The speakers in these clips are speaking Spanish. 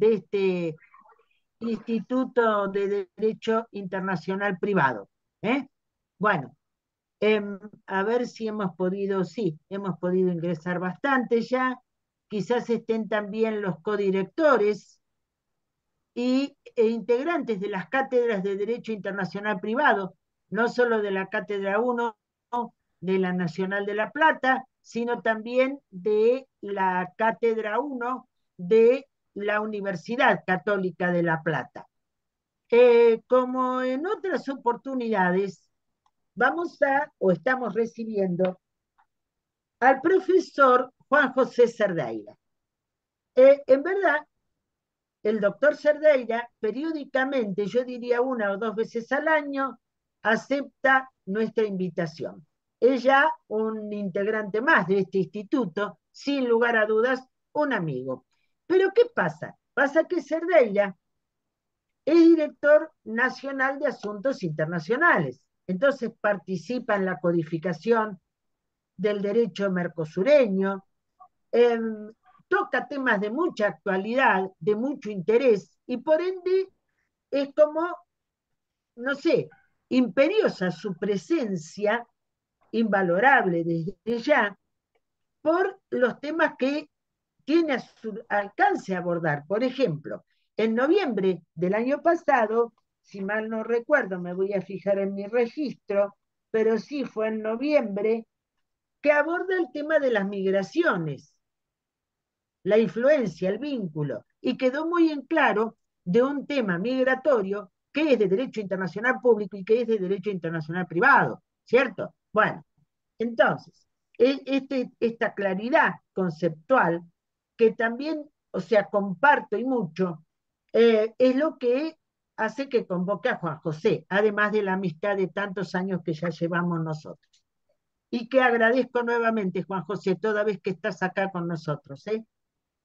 de este Instituto de Derecho Internacional Privado. ¿Eh? Bueno, a ver si hemos podido, sí, hemos podido ingresar bastante ya. Quizás estén también los codirectores e integrantes de las cátedras de Derecho Internacional Privado, no solo de la Cátedra 1 de la Nacional de La Plata, sino también de la Cátedra 1 de la Universidad Católica de La Plata. Como en otras oportunidades, estamos recibiendo al profesor Juan José Cerdeira. En verdad, el doctor Cerdeira periódicamente, yo diría 1 o 2 veces al año, acepta nuestra invitación. Es ya un integrante más de este instituto, sin lugar a dudas, un amigo. Pero ¿qué pasa? Pasa que Cerdeira es director nacional de asuntos internacionales. Entonces participa en la codificación del derecho mercosureño, eh, toca temas de mucha actualidad, de mucho interés, y por ende es como, no sé, imperiosa su presencia, invalorable desde ya, por los temas que tiene a su alcance abordar. Por ejemplo, en noviembre del año pasado, si mal no recuerdo, me voy a fijar en mi registro, pero sí fue en noviembre, que aborda el tema de las migraciones, la influencia, el vínculo, y quedó muy en claro de un tema migratorio que es de derecho internacional público y que es de derecho internacional privado, ¿cierto? Bueno, entonces, esta claridad conceptual, que también, o sea, comparto y mucho, es lo que hace que convoque a Juan José, además de la amistad de tantos años que ya llevamos nosotros. Y que agradezco nuevamente, Juan José, toda vez que estás acá con nosotros.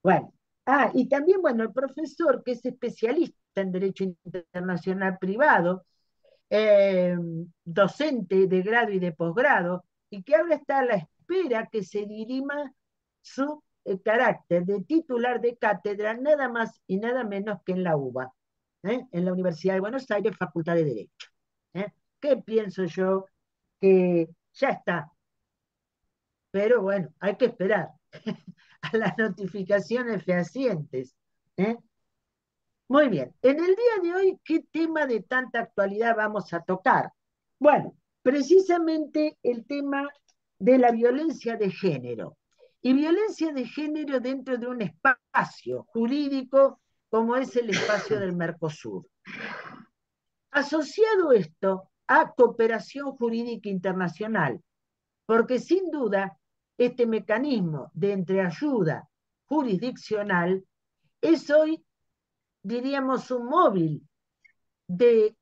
Bueno, y también, bueno, el profesor que es especialista en Derecho Internacional Privado, eh, docente de grado y de posgrado, y que ahora está a la espera que se dirima su carácter de titular de cátedra, nada más y nada menos que en la UBA, en la Universidad de Buenos Aires, Facultad de Derecho. ¿Qué pienso yo? Que ya está, pero bueno, hay que esperar a las notificaciones fehacientes. ¿eh? Muy bien, en el día de hoy, ¿qué tema de tanta actualidad vamos a tocar? Bueno, precisamente el tema de la violencia de género. Y violencia de género dentro de un espacio jurídico como es el espacio del Mercosur. Asociado esto a cooperación jurídica internacional, porque sin duda este mecanismo de entreayuda jurisdiccional es hoy, diríamos, un móvil de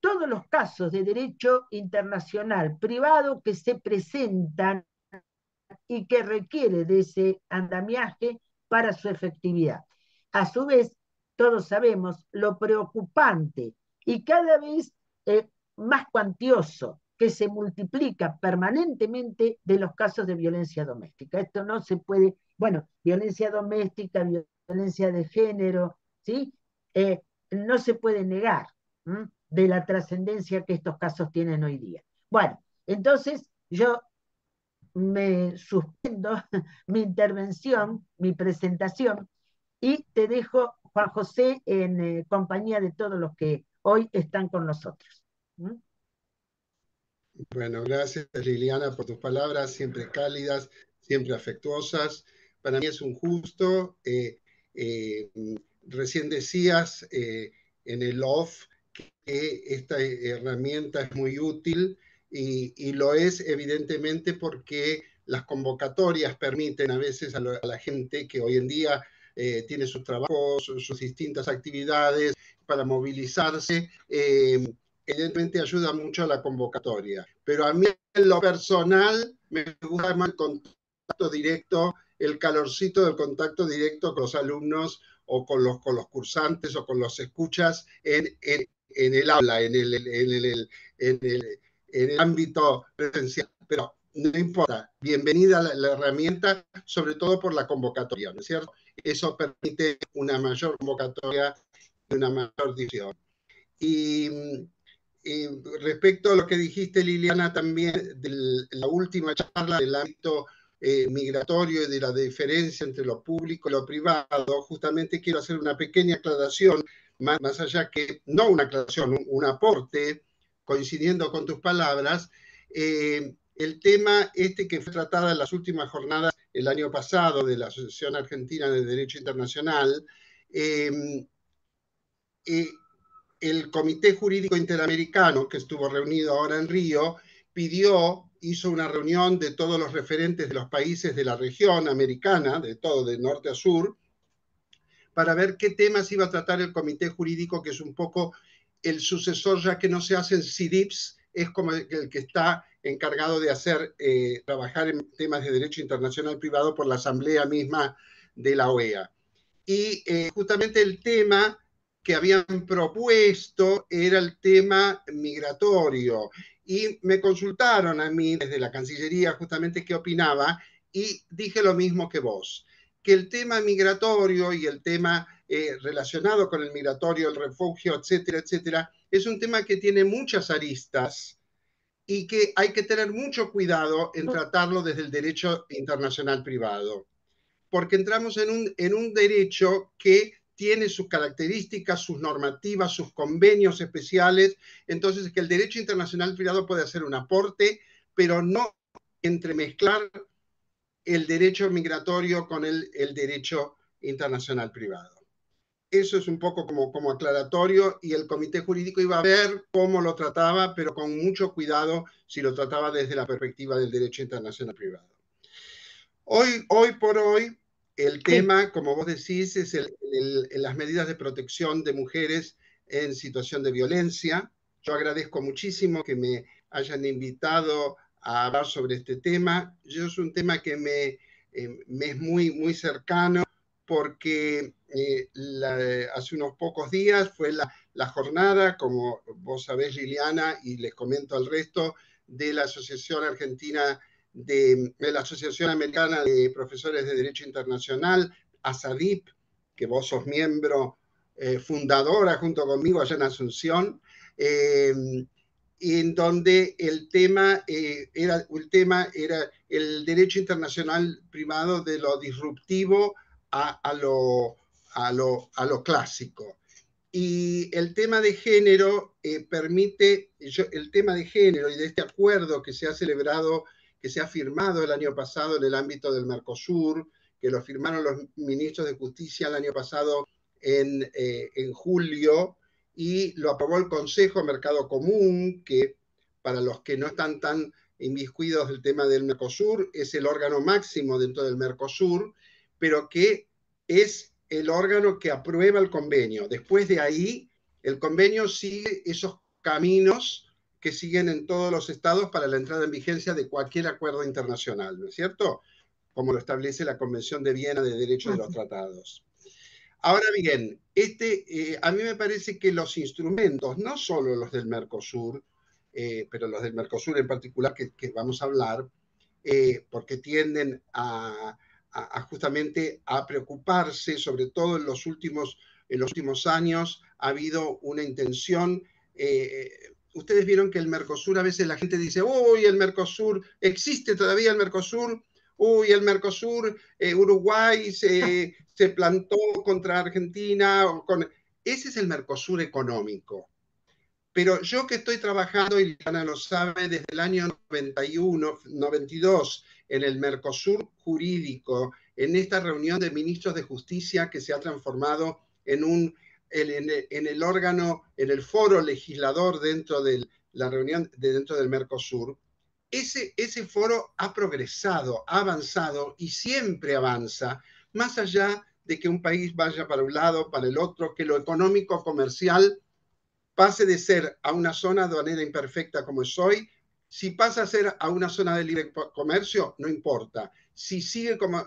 todos los casos de derecho internacional privado que se presentan y que requiere de ese andamiaje para su efectividad. A su vez, todos sabemos lo preocupante y cada vez más cuantioso que se multiplica permanentemente de los casos de violencia doméstica. Esto no se puede, bueno, violencia doméstica, violencia de género, ¿sí? No se puede negar de la trascendencia que estos casos tienen hoy día. Bueno, entonces yo me suspendo mi intervención, mi presentación, y te dejo, Juan José, en compañía de todos los que hoy están con nosotros. ¿Mm? Bueno, gracias Liliana por tus palabras, siempre cálidas, siempre afectuosas. Para mí es un gusto. Recién decías en el off que esta herramienta es muy útil y lo es evidentemente porque las convocatorias permiten a veces a la gente que hoy en día tiene sus trabajos, sus distintas actividades para movilizarse. Evidentemente ayuda mucho a la convocatoria, pero a mí en lo personal me gusta más el contacto directo, el calorcito del contacto directo con los alumnos o con los cursantes o con los escuchas en el aula, en el ámbito presencial. Pero no importa, bienvenida la herramienta, sobre todo por la convocatoria, ¿no es cierto? Eso permite una mayor convocatoria y una mayor difusión. Y, y respecto a lo que dijiste, Liliana, también de la última charla del ámbito migratorio y de la diferencia entre lo público y lo privado, justamente quiero hacer una pequeña aclaración, más allá que, no una aclaración, un aporte, coincidiendo con tus palabras. El tema este que fue tratado en las últimas jornadas el año pasado de la Asociación Argentina de Derecho Internacional, eh, eh, el Comité Jurídico Interamericano, que estuvo reunido ahora en Río, hizo una reunión de todos los referentes de los países de la región americana, de todo, de norte a sur, para ver qué temas iba a tratar el Comité Jurídico, que es un poco el sucesor, ya que no se hacen CIDIPs, es como el que está encargado de trabajar en temas de derecho internacional privado por la Asamblea misma de la OEA. Y justamente el tema que habían propuesto era el tema migratorio. Y me consultaron a mí desde la Cancillería justamente qué opinaba y dije lo mismo que vos, que el tema migratorio y el tema relacionado con el migratorio, el refugio, etcétera, etcétera, es un tema que tiene muchas aristas y que hay que tener mucho cuidado en tratarlo desde el derecho internacional privado, porque entramos en un derecho que tiene sus características, sus normativas, sus convenios especiales, entonces que el derecho internacional privado puede hacer un aporte, pero no entremezclar el derecho migratorio con el derecho internacional privado. Eso es un poco como aclaratorio y el comité jurídico iba a ver cómo lo trataba, pero con mucho cuidado si lo trataba desde la perspectiva del derecho internacional privado. Hoy por hoy, el Sí. tema, como vos decís, es las medidas de protección de mujeres en situación de violencia. Yo agradezco muchísimo que me hayan invitado a hablar sobre este tema. Yo es un tema que me es muy cercano porque hace unos pocos días fue la jornada, como vos sabés, Liliana, y les comento al resto, de la Asociación Argentina de la Asociación Americana de Profesores de Derecho Internacional, ASADIP, que vos sos miembro fundadora junto conmigo allá en Asunción, en donde el tema era el derecho internacional privado de lo disruptivo a lo clásico. Y el tema de género el tema de género y de este acuerdo que se ha celebrado, que se ha firmado el año pasado en el ámbito del Mercosur, que lo firmaron los ministros de Justicia el año pasado en julio, y lo aprobó el Consejo Mercado Común, que para los que no están tan inmiscuidos del tema del Mercosur, es el órgano máximo dentro del Mercosur, pero que es el órgano que aprueba el convenio. Después de ahí, el convenio sigue esos caminos que siguen en todos los estados para la entrada en vigencia de cualquier acuerdo internacional, ¿no es cierto? Como lo establece la Convención de Viena de Derecho de los Tratados. Ahora bien, a mí me parece que los instrumentos, no solo los del Mercosur, pero los del Mercosur en particular, que vamos a hablar, porque tienden justamente a preocuparse, sobre todo en los últimos años, ha habido una intención. Ustedes vieron que el Mercosur, a veces la gente dice, uy, el Mercosur, ¿existe todavía el Mercosur? Uy, el Mercosur, Uruguay se plantó contra Argentina. Ese es el Mercosur económico. Pero yo que estoy trabajando, y Liliana lo sabe, desde el año 91, 92, en el Mercosur jurídico, en esta reunión de ministros de justicia que se ha transformado en el órgano, en el foro legislador dentro de la reunión dentro del Mercosur, ese foro ha progresado, ha avanzado y siempre avanza, más allá de que un país vaya para un lado, para el otro, que lo económico comercial pase de ser a una zona aduanera imperfecta como es hoy, si pasa a ser a una zona de libre comercio, no importa. Si sigue como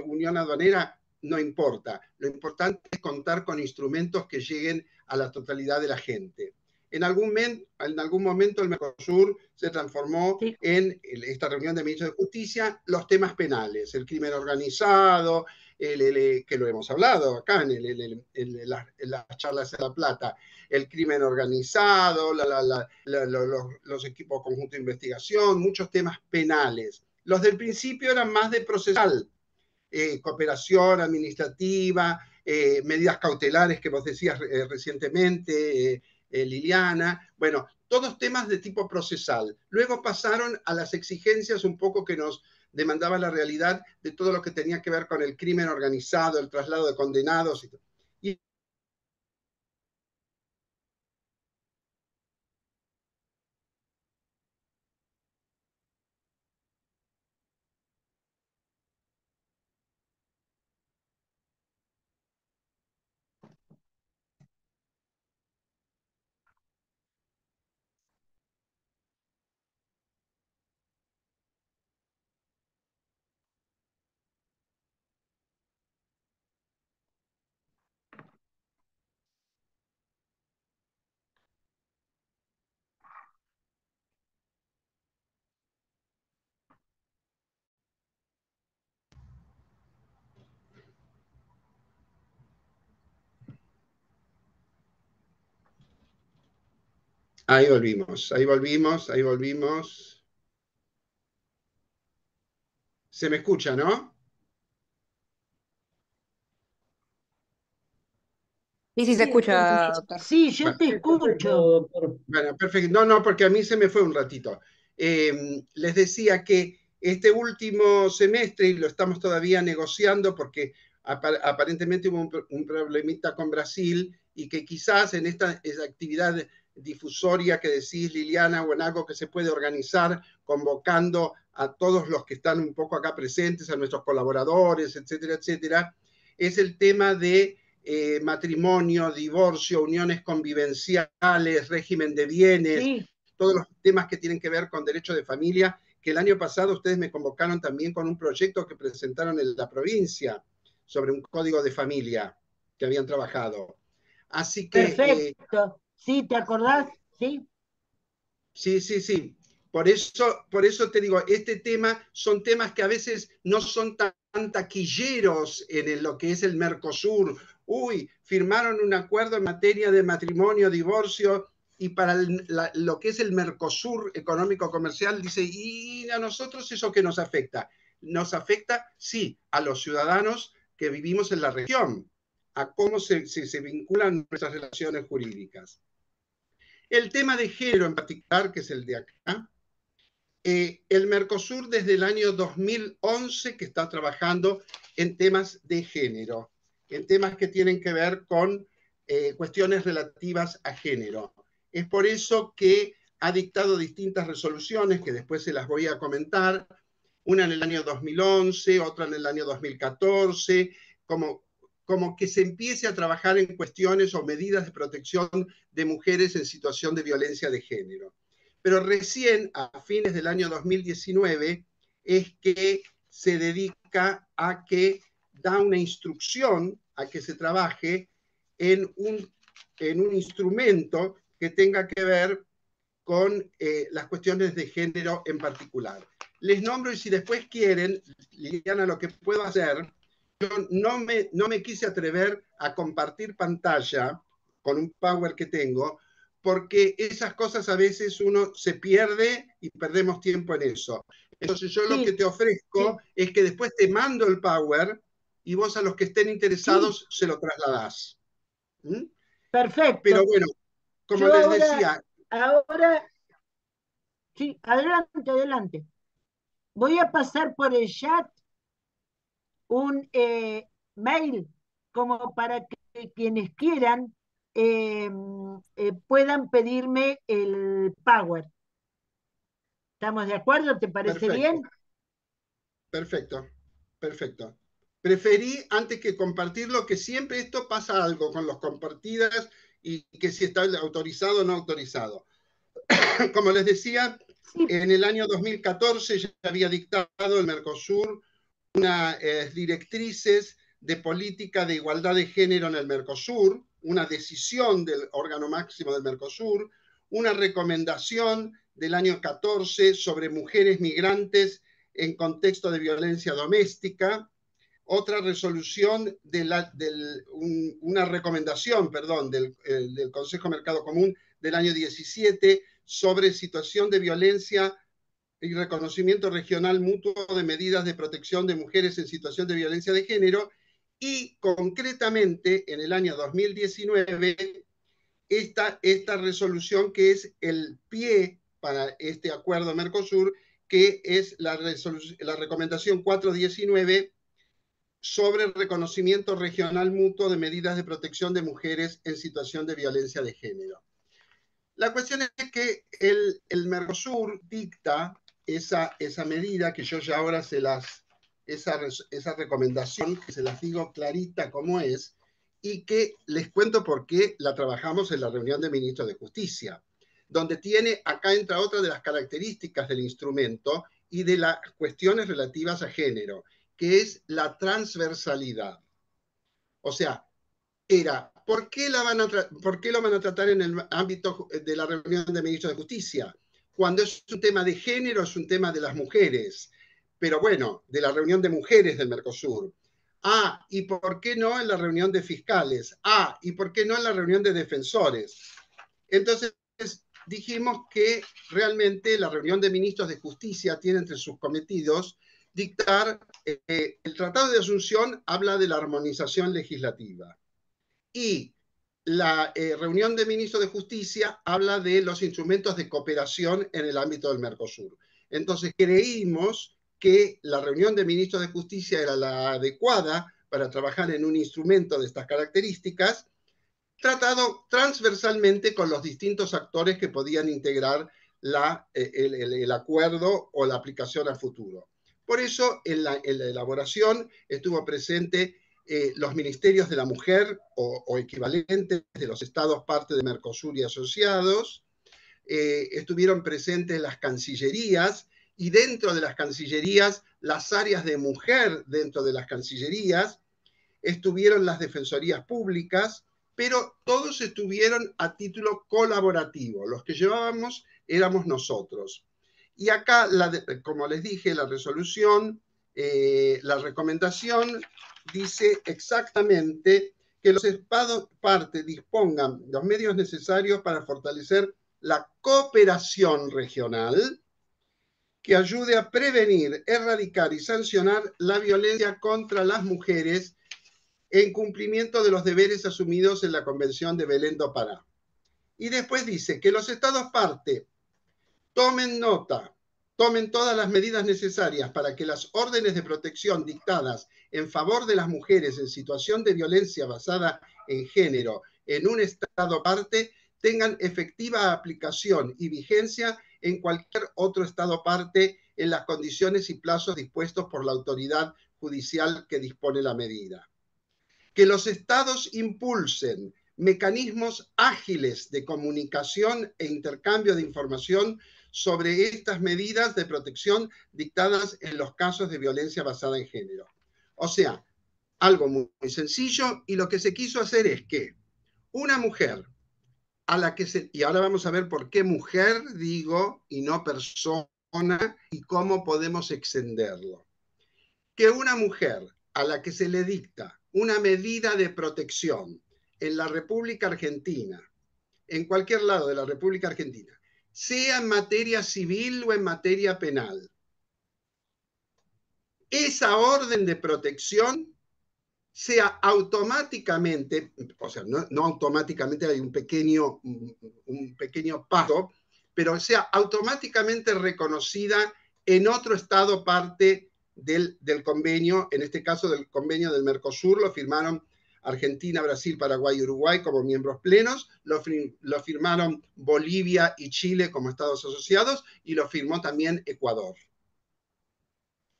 unión aduanera, no importa. Lo importante es contar con instrumentos que lleguen a la totalidad de la gente. en algún momento el Mercosur se transformó Sí. en esta reunión de ministros de Justicia, los temas penales, el crimen organizado, que lo hemos hablado acá en las charlas de La Plata, el crimen organizado, los equipos conjuntos de investigación, muchos temas penales. Los del principio eran más de procesal, cooperación administrativa, medidas cautelares que vos decías recientemente, Liliana, bueno, todos temas de tipo procesal. Luego pasaron a las exigencias un poco que nos demandaba la realidad de todo lo que tenía que ver con el crimen organizado, el traslado de condenados. Y ahí volvimos, ahí volvimos, ahí volvimos. Se me escucha, ¿no? Sí, sí, se escucha, doctor. Sí, yo Bueno, te escucho. bueno, perfecto. No, no, porque a mí se me fue un ratito. Les decía que este último semestre, y lo estamos todavía negociando porque aparentemente hubo un problemita con Brasil y que quizás en esta actividad difusoria que decís, Liliana, o en algo que se puede organizar convocando a todos los que están un poco acá presentes, a nuestros colaboradores, etcétera, etcétera, es el tema de matrimonio, divorcio, uniones convivenciales, régimen de bienes, Sí, todos los temas que tienen que ver con derecho de familia, que el año pasado ustedes me convocaron también con un proyecto que presentaron en la provincia sobre un código de familia que habían trabajado. Así que perfecto. Sí, ¿te acordás? Sí, sí, sí, sí. Por eso te digo, este tema son temas que a veces no son tan taquilleros en lo que es el Mercosur. Uy, firmaron un acuerdo en materia de matrimonio, divorcio, y para lo que es el Mercosur económico-comercial, dice, ¿y a nosotros eso qué nos afecta? Nos afecta, sí, a los ciudadanos que vivimos en la región, a cómo se vinculan nuestras relaciones jurídicas. El tema de género en particular, que es el de acá, el Mercosur desde el año 2011 que está trabajando en temas de género, en temas que tienen que ver con cuestiones relativas a género. Es por eso que ha dictado distintas resoluciones, que después se las voy a comentar, una en el año 2011, otra en el año 2014, como que se empiece a trabajar en cuestiones o medidas de protección de mujeres en situación de violencia de género. Pero recién, a fines del año 2019, es que se dedica a que da una instrucción a que se trabaje en un instrumento que tenga que ver con las cuestiones de género en particular. Les nombro y si después quieren, Liliana, lo que puedo hacer, yo no me quise atrever a compartir pantalla con un power que tengo, porque esas cosas a veces uno se pierde y perdemos tiempo en eso. Entonces yo lo que sí, te ofrezco sí, es que después te mando el power y vos a los que estén sí, interesados se lo trasladás. ¿Mm? Pero perfecto. bueno, como Yo les ahora, decía, ahora, sí, adelante, adelante. Voy a pasar por el chat un mail como para que quienes quieran eh, puedan pedirme el Power. ¿Estamos de acuerdo? ¿Te parece perfecto. bien? Perfecto, perfecto. Preferí, antes que compartirlo, que siempre esto pasa algo con los compartidas y que si está autorizado o no autorizado. Como les decía, Sí, en el año 2014 ya había dictado el Mercosur unas directrices de política de igualdad de género en el Mercosur, una decisión del órgano máximo del Mercosur, una recomendación del año 14 sobre mujeres migrantes en contexto de violencia doméstica, otra resolución una recomendación, perdón, del Consejo Mercado Común del año 17 sobre situación de violencia y reconocimiento regional mutuo de medidas de protección de mujeres en situación de violencia de género, y concretamente en el año 2019 esta resolución que es el pie para este acuerdo Mercosur, que es la recomendación 419 sobre el reconocimiento regional mutuo de medidas de protección de mujeres en situación de violencia de género. La cuestión es que el Mercosur dicta esa medida que yo ya ahora esa recomendación, que se las digo clarita como es, y que les cuento por qué la trabajamos en la reunión de ministros de Justicia, donde tiene, acá entra otra de las características del instrumento y de las cuestiones relativas a género, que es la transversalidad. O sea, ¿por qué lo van a tratar en el ámbito de la reunión de ministros de Justicia? Cuando es un tema de género, es un tema de las mujeres, pero bueno, de la reunión de mujeres del Mercosur. ¿Y por qué no en la reunión de fiscales? ¿Y por qué no en la reunión de defensores? Entonces, dijimos que realmente la reunión de ministros de Justicia tiene entre sus cometidos dictar, el Tratado de Asunción habla de la armonización legislativa, y la reunión de ministros de Justicia habla de los instrumentos de cooperación en el ámbito del Mercosur. Entonces creímos que la reunión de ministros de Justicia era la adecuada para trabajar en un instrumento de estas características, tratado transversalmente con los distintos actores que podían integrar el acuerdo o la aplicación a futuro. Por eso, en la elaboración estuvo presente los ministerios de la mujer o equivalentes de los estados parte de Mercosur y asociados, estuvieron presentes las cancillerías, y dentro de las cancillerías, las áreas de mujer dentro de las cancillerías, estuvieron las defensorías públicas, pero todos estuvieron a título colaborativo. Los que llevábamos éramos nosotros. Y acá, como les dije, la resolución, la recomendación dice exactamente que los estados partes dispongan los medios necesarios para fortalecer la cooperación regional que ayude a prevenir, erradicar y sancionar la violencia contra las mujeres en cumplimiento de los deberes asumidos en la Convención de Belém do Pará. Y después dice que los estados parte tomen todas las medidas necesarias para que las órdenes de protección dictadas en favor de las mujeres en situación de violencia basada en género en un estado parte tengan efectiva aplicación y vigencia en cualquier otro estado parte en las condiciones y plazos dispuestos por la autoridad judicial que dispone la medida. Que los estados impulsen mecanismos ágiles de comunicación e intercambio de información sobre estas medidas de protección dictadas en los casos de violencia basada en género. O sea, algo muy, muy sencillo, y lo que se quiso hacer es que una mujer a la que y ahora vamos a ver por qué mujer digo y no persona y cómo podemos extenderlo. Que una mujer a la que se le dicta una medida de protección en la República Argentina, en cualquier lado de la República Argentina, sea en materia civil o en materia penal, esa orden de protección sea automáticamente, o sea, no automáticamente, hay un pequeño paso, pero sea automáticamente reconocida en otro estado parte del convenio, en este caso del convenio del Mercosur. Lo firmaron Argentina, Brasil, Paraguay y Uruguay como miembros plenos, lo firmaron Bolivia y Chile como estados asociados, y lo firmó también Ecuador.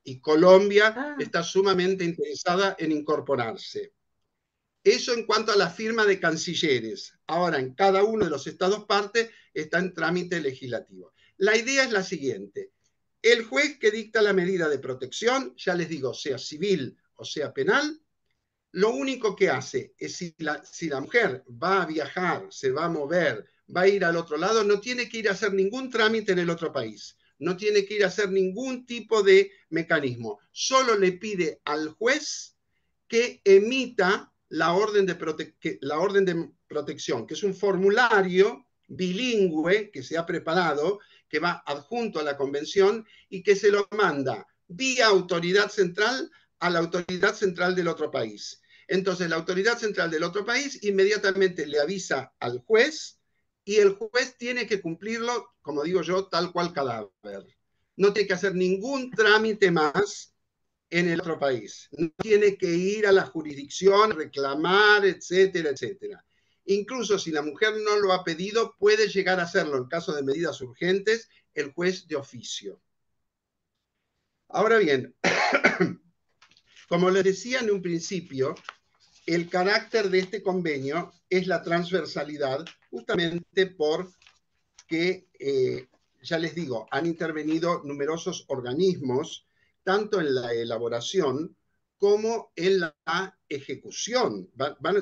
Y Colombia está sumamente interesada en incorporarse. Eso en cuanto a la firma de cancilleres. Ahora, en cada uno de los estados parte está en trámite legislativo. La idea es la siguiente. El juez que dicta la medida de protección, ya les digo, sea civil o sea penal, lo único que hace es si la mujer va a viajar, se va a mover, va a ir al otro lado, no tiene que ir a hacer ningún trámite en el otro país, no tiene que ir a hacer ningún tipo de mecanismo, solo le pide al juez que emita la orden de protección, que es un formulario bilingüe que se ha preparado, que va adjunto a la convención y que se lo manda vía autoridad central a la autoridad central del otro país. Entonces, la autoridad central del otro país inmediatamente le avisa al juez y el juez tiene que cumplirlo, como digo yo, tal cual cadáver. No tiene que hacer ningún trámite más en el otro país. No tiene que ir a la jurisdicción, reclamar, etcétera, etcétera. Incluso si la mujer no lo ha pedido, puede llegar a hacerlo en caso de medidas urgentes el juez de oficio. Ahora bien, como les decía en un principio, el carácter de este convenio es la transversalidad, justamente porque, ya les digo, han intervenido numerosos organismos, tanto en la elaboración como en la ejecución.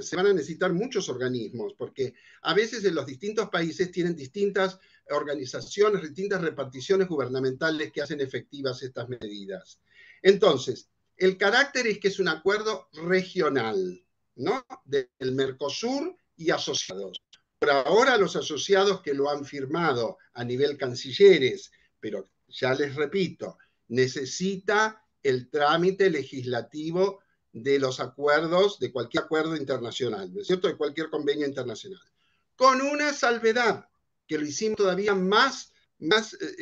Se van a necesitar muchos organismos, porque a veces en los distintos países tienen distintas organizaciones, distintas reparticiones gubernamentales que hacen efectivas estas medidas. Entonces, el carácter es que es un acuerdo regional, ¿no? Del Mercosur y asociados. Por ahora los asociados que lo han firmado a nivel cancilleres, pero ya les repito, necesita el trámite legislativo de los acuerdos, de cualquier acuerdo internacional, ¿no es cierto? De cualquier convenio internacional. Con una salvedad, que lo hicimos todavía más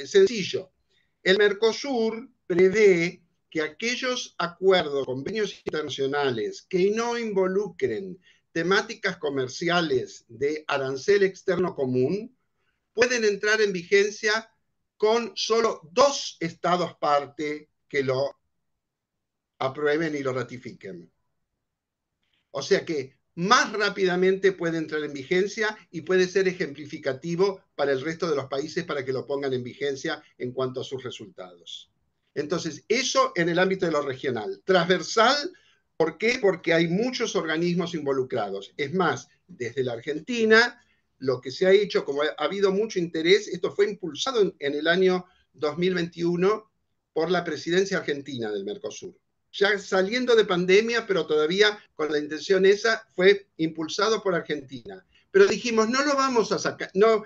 sencillo. El Mercosur prevé que aquellos acuerdos, convenios internacionales que no involucren temáticas comerciales de arancel externo común pueden entrar en vigencia con solo 2 estados parte que lo aprueben y lo ratifiquen. O sea que más rápidamente puede entrar en vigencia y puede ser ejemplificativo para el resto de los países para que lo pongan en vigencia en cuanto a sus resultados. Entonces, eso en el ámbito de lo regional. Transversal, ¿por qué? Porque hay muchos organismos involucrados. Es más, desde la Argentina, lo que se ha hecho, como ha habido mucho interés, esto fue impulsado en el año 2021 por la presidencia argentina del Mercosur. Ya saliendo de pandemia, pero todavía con la intención esa, fue impulsado por Argentina. Pero dijimos, no lo vamos a sacar, no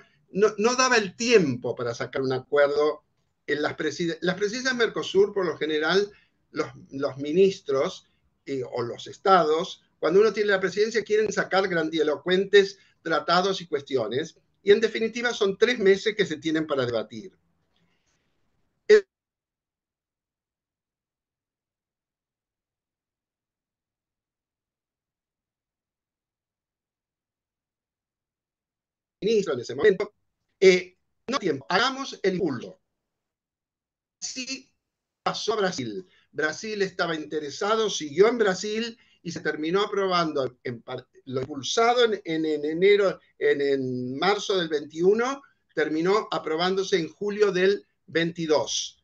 daba el tiempo para sacar un acuerdo en las presidencias Mercosur, por lo general, los ministros o los estados, cuando uno tiene la presidencia, quieren sacar grandilocuentes tratados y cuestiones, y en definitiva son 3 meses que se tienen para debatir. Ministro en ese momento, no tiempo, hagamos el impulso. Así pasó a Brasil. Brasil estaba interesado, siguió en Brasil y se terminó aprobando lo impulsado en marzo del 21, terminó aprobándose en julio del 22,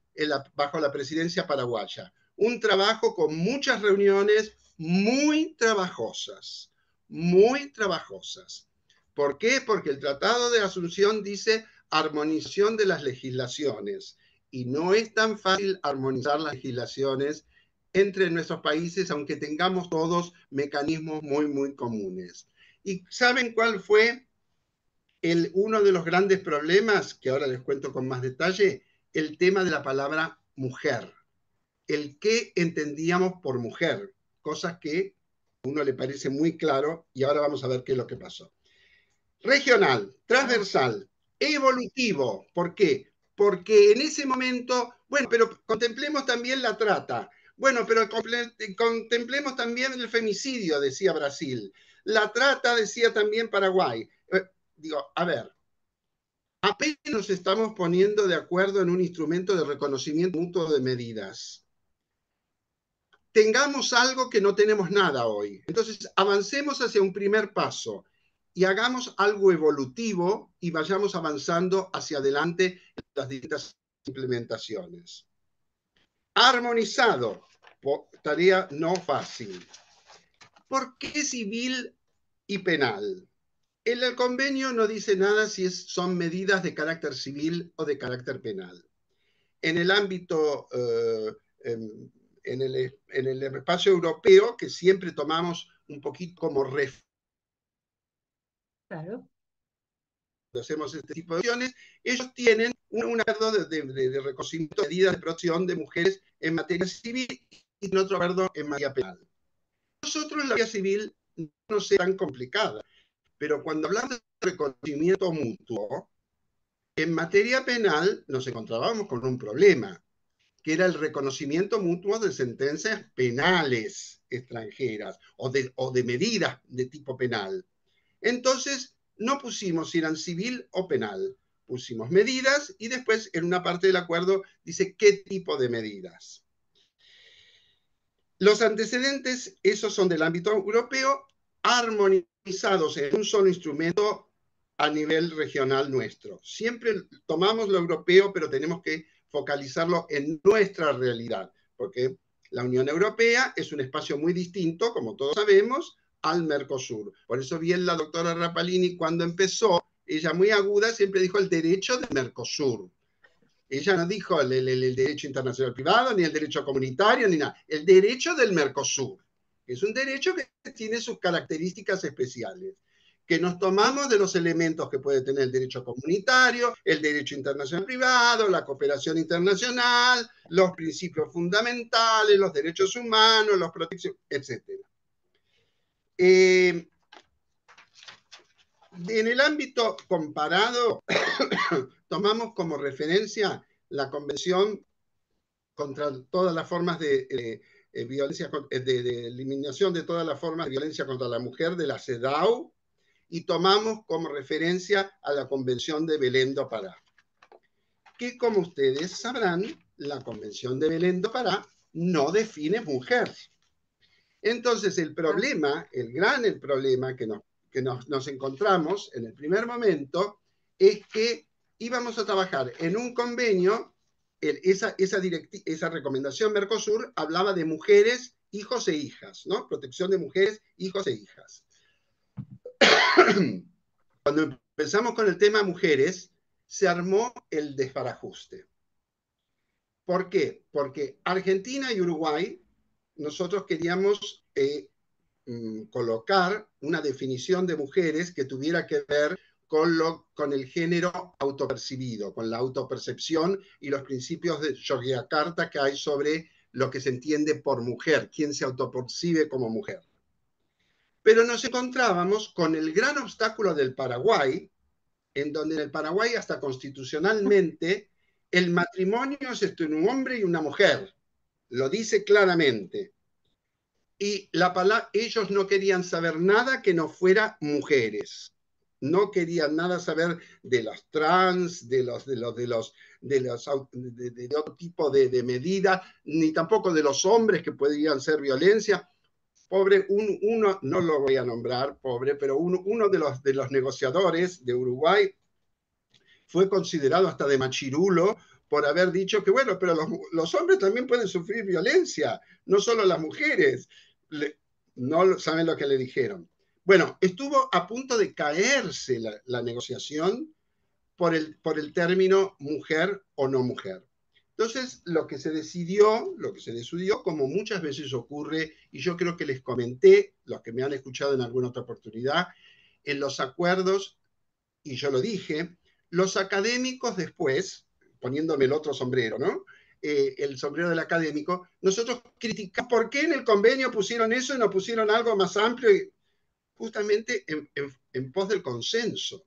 bajo la presidencia paraguaya. Un trabajo con muchas reuniones muy trabajosas, muy trabajosas. ¿Por qué? Porque el Tratado de Asunción dice armonización de las legislaciones y no es tan fácil armonizar las legislaciones entre nuestros países, aunque tengamos todos mecanismos muy, muy comunes. ¿Y saben cuál fue uno de los grandes problemas, que ahora les cuento con más detalle? El tema de la palabra mujer. El qué entendíamos por mujer, cosas que a uno le parece muy claro y ahora vamos a ver qué es lo que pasó. Regional, transversal, evolutivo. ¿Por qué? Porque en ese momento, bueno, pero contemplemos también la trata. Bueno, pero contemplemos también el femicidio, decía Brasil. La trata, decía también Paraguay. Digo, a ver, apenas nos estamos poniendo de acuerdo en un instrumento de reconocimiento mutuo de medidas. Tengamos algo que no tenemos nada hoy. Entonces, avancemos hacia un primer paso y hagamos algo evolutivo y vayamos avanzando hacia adelante en las distintas implementaciones. Armonizado, tarea no fácil. ¿Por qué civil y penal? El convenio no dice nada si son medidas de carácter civil o de carácter penal. En el ámbito, en el espacio europeo, que siempre tomamos un poquito como referencia, Claro. hacemos este tipo de acciones, ellos tienen un acuerdo de reconocimiento de medidas de protección de mujeres en materia civil y en otro acuerdo en materia penal. Nosotros la vía civil no es tan complicada, pero cuando hablamos de reconocimiento mutuo, en materia penal nos encontrábamos con un problema, que era el reconocimiento mutuo de sentencias penales extranjeras o de medidas de tipo penal. Entonces, no pusimos si eran civil o penal, pusimos medidas y después en una parte del acuerdo dice qué tipo de medidas. Los antecedentes, esos son del ámbito europeo, armonizados en un solo instrumento a nivel regional nuestro. Siempre tomamos lo europeo, pero tenemos que focalizarlo en nuestra realidad, porque la Unión Europea es un espacio muy distinto, como todos sabemos, al Mercosur. Por eso bien la doctora Rapalini cuando empezó, ella muy aguda siempre dijo el derecho del Mercosur. Ella no dijo el derecho internacional privado, ni el derecho comunitario, ni nada. El derecho del Mercosur. Es un derecho que tiene sus características especiales, que nos tomamos de los elementos que puede tener el derecho comunitario, el derecho internacional privado, la cooperación internacional, los principios fundamentales, los derechos humanos, la protección, etc. En el ámbito comparado, tomamos como referencia la Convención contra todas las formas de violencia, de eliminación de todas las formas de violencia contra la mujer de la CEDAW, y tomamos como referencia a la Convención de Belém do Pará, que como ustedes sabrán, la Convención de Belém do Pará no define mujer. Entonces el problema, el problema que nos encontramos en el primer momento es que íbamos a trabajar en un convenio, esa recomendación Mercosur hablaba de mujeres, hijos e hijas, ¿no? Protección de mujeres, hijos e hijas. Cuando empezamos con el tema mujeres, se armó el desbarajuste. ¿Por qué? Porque Argentina y Uruguay, nosotros queríamos colocar una definición de mujeres que tuviera que ver con el género autopercibido, con la autopercepción y los principios de Yogyakarta que hay sobre lo que se entiende por mujer, quién se autopercibe como mujer. Pero nos encontrábamos con el gran obstáculo del Paraguay, en donde en el Paraguay hasta constitucionalmente el matrimonio es entre un hombre y una mujer, lo dice claramente. Y ellos no querían saber nada que no fuera mujeres. No querían nada saber de los trans, de otro tipo de medidas, ni tampoco de los hombres que podrían ser violencia. Pobre, uno, no lo voy a nombrar, pobre, pero uno de los negociadores de Uruguay fue considerado hasta de machirulo por haber dicho que, bueno, pero los hombres también pueden sufrir violencia, no solo las mujeres. No saben lo que le dijeron. Bueno, estuvo a punto de caerse la negociación por el término mujer o no mujer. Entonces, lo que se decidió, como muchas veces ocurre, y yo creo que les comenté, los que me han escuchado en alguna otra oportunidad, en los acuerdos, y yo lo dije, los académicos después, poniéndome el otro sombrero, ¿no? El sombrero del académico, nosotros criticamos por qué en el convenio pusieron eso y no pusieron algo más amplio, justamente en pos del consenso.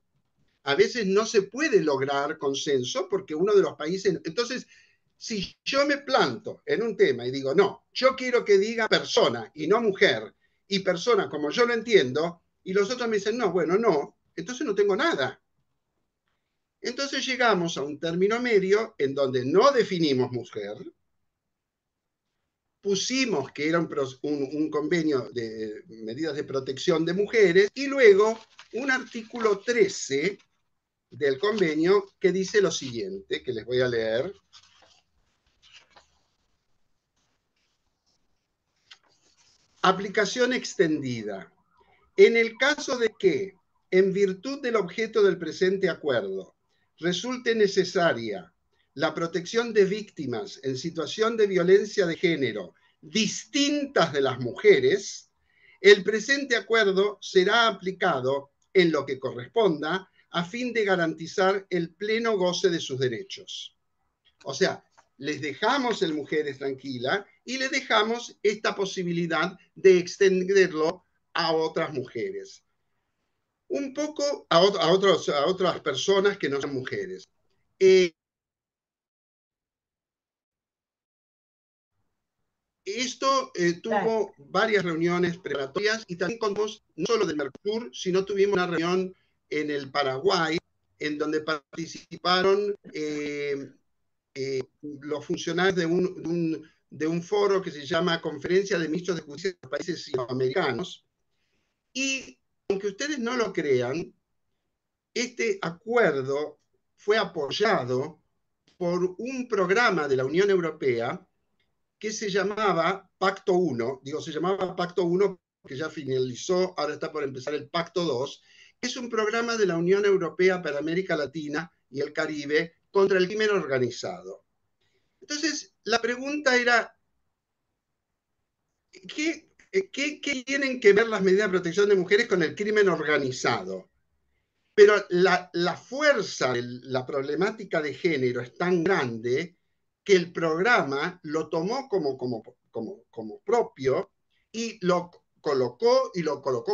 A veces no se puede lograr consenso porque uno de los países... Entonces, si yo me planto en un tema y digo, no, yo quiero que diga persona y no mujer, y persona como yo lo entiendo, y los otros me dicen, no, bueno, no, entonces no tengo nada. Entonces llegamos a un término medio en donde no definimos mujer, pusimos que era un convenio de medidas de protección de mujeres y luego un artículo 13 del convenio que dice lo siguiente, que les voy a leer. Aplicación extendida. En el caso de que en virtud del objeto del presente acuerdo, resulte necesaria la protección de víctimas en situación de violencia de género distintas de las mujeres, el presente acuerdo será aplicado en lo que corresponda a fin de garantizar el pleno goce de sus derechos. O sea, les dejamos el mujeres tranquila y le dejamos esta posibilidad de extenderlo a otras mujeres. Un poco a otras personas que no son mujeres. Esto tuvo varias reuniones preparatorias y también contamos no solo del Mercosur, sino tuvimos una reunión en el Paraguay, en donde participaron los funcionarios de un foro que se llama Conferencia de Ministros de Justicia de los Países Iberoamericanos. Y aunque ustedes no lo crean, este acuerdo fue apoyado por un programa de la Unión Europea que se llamaba Pacto 1, se llamaba Pacto 1 porque ya finalizó, ahora está por empezar el Pacto 2, que es un programa de la Unión Europea para América Latina y el Caribe contra el crimen organizado. Entonces, la pregunta era, ¿qué tienen que ver las medidas de protección de mujeres con el crimen organizado? Pero la fuerza de la problemática de género es tan grande que el programa lo tomó como propio y lo colocó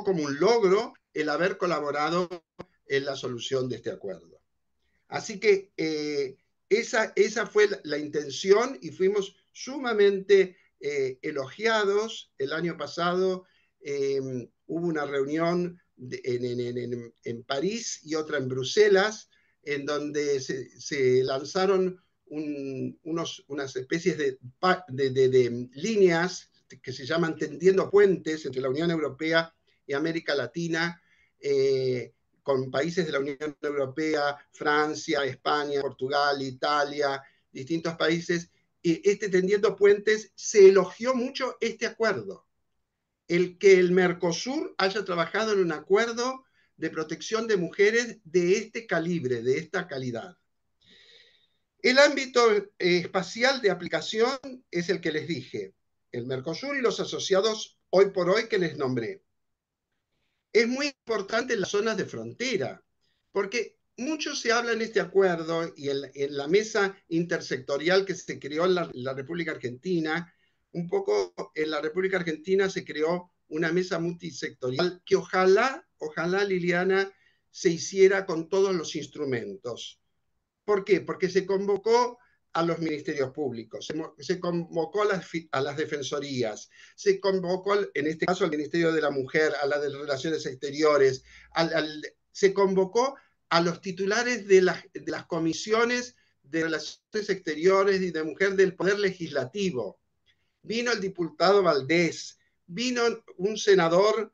como un logro el haber colaborado en la solución de este acuerdo. Así que esa fue la intención y fuimos sumamente elogiados. El año pasado hubo una reunión en París y otra en Bruselas, en donde se lanzaron unas especies de líneas que se llaman tendiendo puentes entre la Unión Europea y América Latina, con países de la Unión Europea, Francia, España, Portugal, Italia, distintos países. Y tendiendo puentes, se elogió mucho este acuerdo. El que el Mercosur haya trabajado en un acuerdo de protección de mujeres de este calibre, de esta calidad. El ámbito espacial de aplicación es el que les dije, el Mercosur y los asociados hoy por hoy que les nombré. Es muy importante en las zonas de frontera, porque mucho se habla en este acuerdo y en la mesa intersectorial que se creó en la República Argentina. Un poco en la República Argentina se creó una mesa multisectorial que ojalá, Liliana, se hiciera con todos los instrumentos. ¿Por qué? Porque se convocó a los ministerios públicos, se convocó a las defensorías, se convocó, en este caso, al Ministerio de la Mujer, a la de Relaciones Exteriores, se convocó a los titulares de las comisiones de Relaciones Exteriores y de Mujer del Poder Legislativo. Vino el diputado Valdés, vino un senador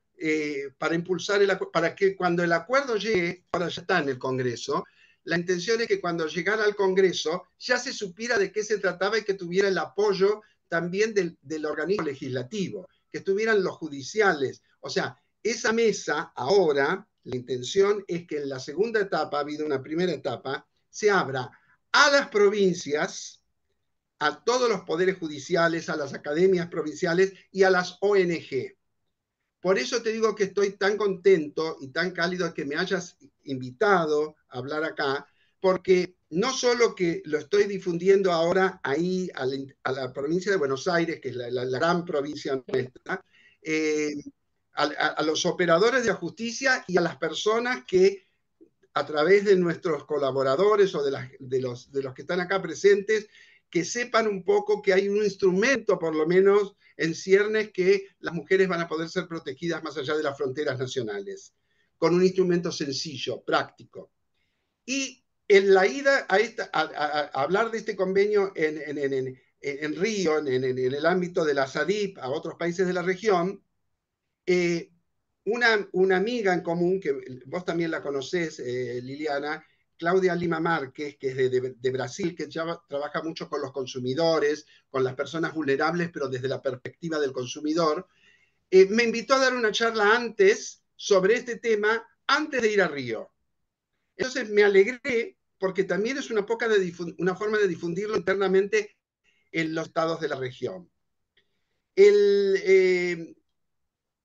para impulsar para que cuando el acuerdo llegue, ahora ya está en el Congreso, la intención es que cuando llegara al Congreso ya se supiera de qué se trataba y que tuviera el apoyo también del organismo legislativo, que estuvieran los judiciales. O sea, esa mesa ahora, la intención es que en la segunda etapa, ha habido una primera etapa, se abra a las provincias, a todos los poderes judiciales, a las academias provinciales y a las ONG. Por eso te digo que estoy tan contento y tan cálido que me hayas invitado a hablar acá, porque no solo que lo estoy difundiendo ahora ahí a la provincia de Buenos Aires, que es la gran provincia nuestra, a los operadores de la justicia y a las personas que a través de nuestros colaboradores o de los que están acá presentes, que sepan un poco que hay un instrumento, por lo menos en ciernes, que las mujeres van a poder ser protegidas más allá de las fronteras nacionales, con un instrumento sencillo, práctico. Y en la ida a hablar de este convenio en Río, en el ámbito de la SADIP, a otros países de la región, una amiga en común, que vos también la conocés, Liliana, Claudia Lima Márquez, que es de Brasil, que ya trabaja mucho con los consumidores, con las personas vulnerables, pero desde la perspectiva del consumidor, me invitó a dar una charla antes sobre este tema antes de ir a Río. Entonces me alegré porque también es una forma de difundirlo internamente en los estados de la región.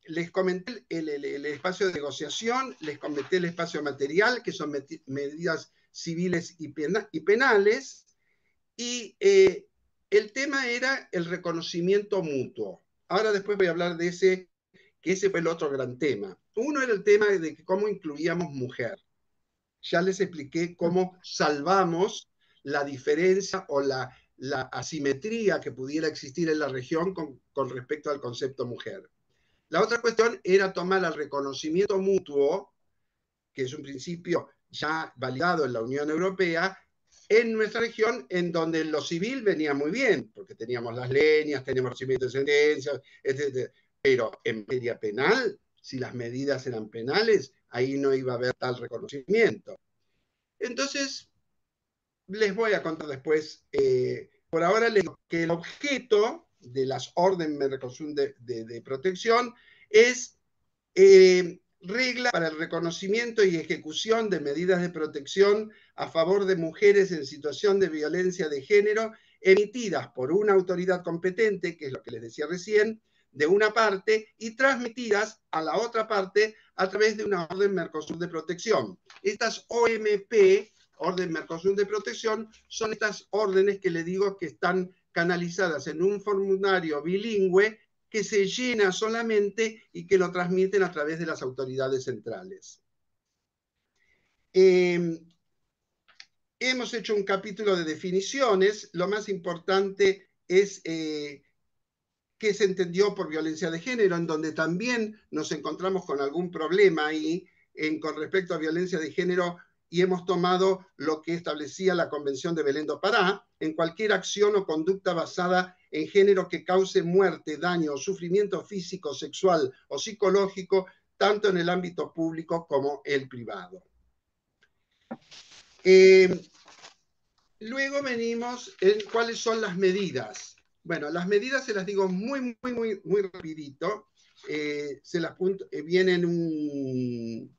Les comenté el espacio de negociación, les comenté el espacio material, que son medidas civiles y penales, y el tema era el reconocimiento mutuo. Ahora después voy a hablar de ese, que ese fue el otro gran tema. Uno era el tema de cómo incluíamos mujer. Ya les expliqué cómo salvamos la diferencia o la asimetría que pudiera existir en la región con respecto al concepto mujer. La otra cuestión era tomar el reconocimiento mutuo, que es un principio ya validado en la Unión Europea, en nuestra región, en donde lo civil venía muy bien, porque teníamos las leñas, teníamos recibimiento de sentencias, etc. Pero en materia penal, si las medidas eran penales, ahí no iba a haber tal reconocimiento. Entonces, les voy a contar después. Por ahora les digo que el objeto de las órdenes de protección es regla para el reconocimiento y ejecución de medidas de protección a favor de mujeres en situación de violencia de género emitidas por una autoridad competente, que es lo que les decía recién, de una parte, y transmitidas a la otra parte a través de una orden Mercosur de protección. Estas OMP, Orden Mercosur de Protección, son estas órdenes que les digo que están canalizadas en un formulario bilingüe que se llena solamente y que lo transmiten a través de las autoridades centrales. Hemos hecho un capítulo de definiciones. Lo más importante es qué se entendió por violencia de género, en donde también nos encontramos con algún problema ahí con respecto a violencia de género, y hemos tomado lo que establecía la Convención de Belén do Pará: en cualquier acción o conducta basada en género que cause muerte, daño o sufrimiento físico, sexual o psicológico, tanto en el ámbito público como el privado. Luego venimos en cuáles son las medidas. Bueno, las medidas se las digo muy rapidito. Se las vienen